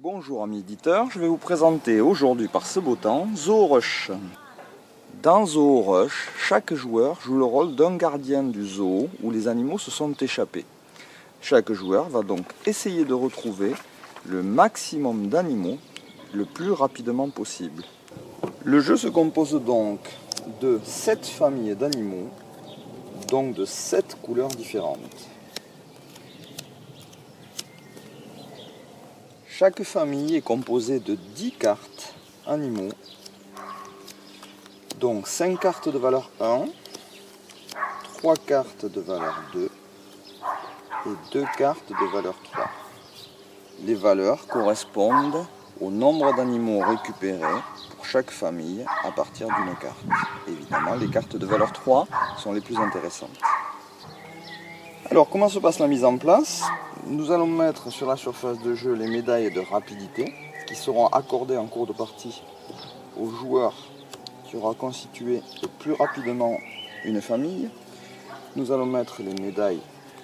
Bonjour amis éditeurs, je vais vous présenter aujourd'hui par ce beau temps Zoo-Rush. Dans Zoo-Rush, chaque joueur joue le rôle d'un gardien du zoo où les animaux se sont échappés. Chaque joueur va donc essayer de retrouver le maximum d'animaux le plus rapidement possible. Le jeu se compose donc de 7 familles d'animaux, donc de 7 couleurs différentes. Chaque famille est composée de 10 cartes animaux, donc 5 cartes de valeur 1, 3 cartes de valeur 2 et 2 cartes de valeur 3. Les valeurs correspondent au nombre d'animaux récupérés pour chaque famille à partir d'une carte. Évidemment, les cartes de valeur 3 sont les plus intéressantes. Alors, comment se passe la mise en place ? Nous allons mettre sur la surface de jeu les médailles de rapidité qui seront accordées en cours de partie au joueur qui aura constitué le plus rapidement une famille. Nous allons mettre les médailles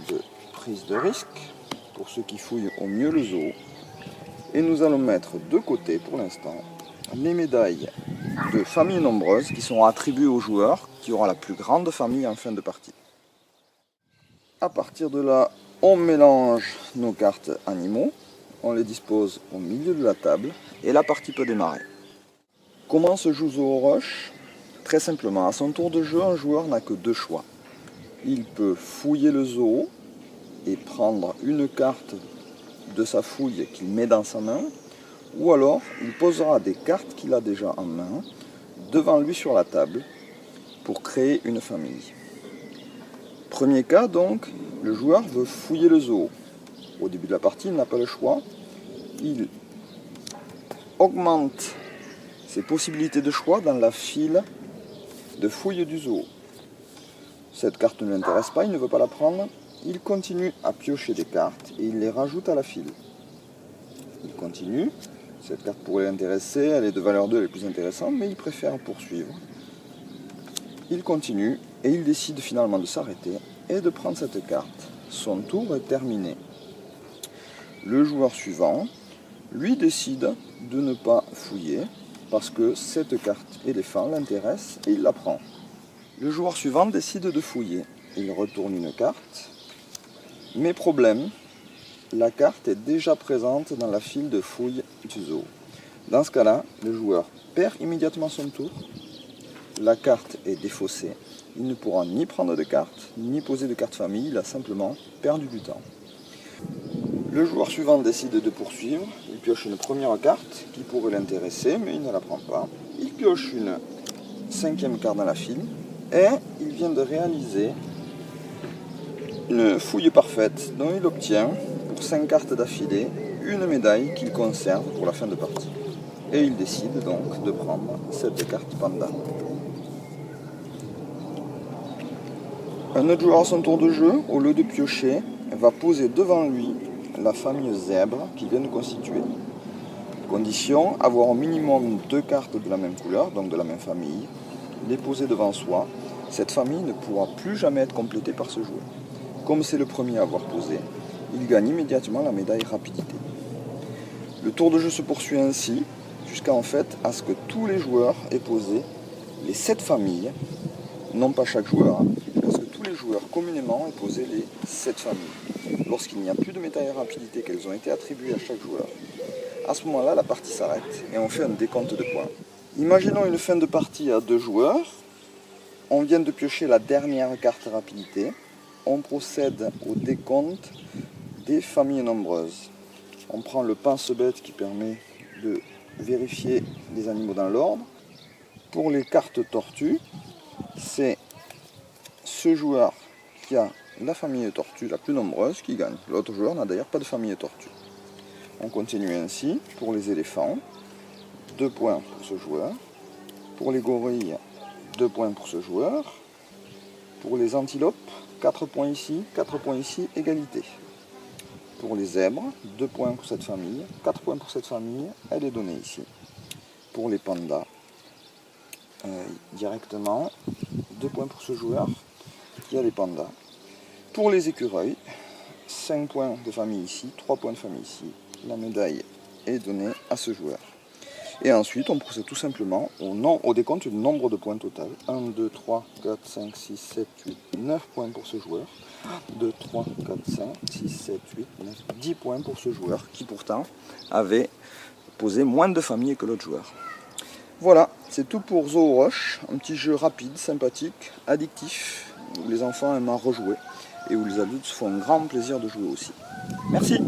de prise de risque pour ceux qui fouillent au mieux le zoo. Et nous allons mettre de côté pour l'instant les médailles de famille nombreuse qui seront attribuées au joueur qui aura la plus grande famille en fin de partie. À partir de là, on mélange nos cartes animaux, on les dispose au milieu de la table et la partie peut démarrer. Comment se joue Zoo-Rush ? Très simplement, à son tour de jeu, un joueur n'a que deux choix. Il peut fouiller le zoo et prendre une carte de sa fouille qu'il met dans sa main, ou alors il posera des cartes qu'il a déjà en main devant lui sur la table pour créer une famille. Premier cas donc, le joueur veut fouiller le zoo. Au début de la partie, il n'a pas le choix. Il augmente ses possibilités de choix dans la file de fouille du zoo. Cette carte ne l'intéresse pas, il ne veut pas la prendre. Il continue à piocher des cartes et il les rajoute à la file. Il continue. Cette carte pourrait l'intéresser, elle est de valeur 2, elle est plus intéressante, mais il préfère poursuivre. Il continue et il décide finalement de s'arrêter et de prendre cette carte. Son tour est terminé. Le joueur suivant, lui, décide de ne pas fouiller parce que cette carte éléphant l'intéresse et il la prend. Le joueur suivant décide de fouiller. Il retourne une carte, mais problème, la carte est déjà présente dans la file de fouille du zoo. Dans ce cas-là, le joueur perd immédiatement son tour. La carte est défaussée. Il ne pourra ni prendre de carte, ni poser de carte famille. Il a simplement perdu du temps. Le joueur suivant décide de poursuivre. Il pioche une première carte qui pourrait l'intéresser, mais il ne la prend pas. Il pioche une 5e carte dans la file. Et il vient de réaliser une fouille parfaite dont il obtient, pour 5 cartes d'affilée, une médaille qu'il conserve pour la fin de partie. Et il décide donc de prendre cette carte panda. Un autre joueur à son tour de jeu, au lieu de piocher, va poser devant lui la famille zèbre qu'il vient de constituer. Condition, avoir au minimum 2 cartes de la même couleur, donc de la même famille, les poser devant soi. Cette famille ne pourra plus jamais être complétée par ce joueur. Comme c'est le premier à avoir posé, il gagne immédiatement la médaille rapidité. Le tour de jeu se poursuit ainsi, jusqu'à en fait à ce que tous les joueurs aient posé les 7 familles, non pas chaque joueur, parce que tous les joueurs communément aient posé les 7 familles. Lorsqu'il n'y a plus de médailles rapidité qu'elles ont été attribuées à chaque joueur, à ce moment-là, la partie s'arrête et on fait un décompte de points. Imaginons une fin de partie à 2 joueurs. On vient de piocher la dernière carte rapidité. On procède au décompte des familles nombreuses. On prend le pince-bête qui permet de vérifier les animaux dans l'ordre. Pour les cartes tortues, c'est ce joueur qui a la famille tortue la plus nombreuse qui gagne. L'autre joueur n'a d'ailleurs pas de famille tortue. On continue ainsi pour les éléphants. 2 points pour ce joueur. Pour les gorilles, 2 points pour ce joueur. Pour les antilopes, 4 points ici, 4 points ici, égalité. Pour les zèbres, 2 points pour cette famille, 4 points pour cette famille, elle est donnée ici. Pour les pandas, directement, 2 points pour ce joueur qui a les pandas. Pour les écureuils, 5 points de famille ici, 3 points de famille ici. La médaille est donné à ce joueur. Et ensuite, on procède tout simplement au décompte du nombre de points total. 1, 2, 3, 4, 5, 6, 7, 8, 9 points pour ce joueur. 2, 3, 4, 5, 6, 7, 8, 9, 10 points pour ce joueur qui pourtant avait posé moins de familles que l'autre joueur. Voilà, c'est tout pour Zooroche, un petit jeu rapide, sympathique, addictif, où les enfants aiment à rejouer et où les adultes se font un grand plaisir de jouer aussi. Merci!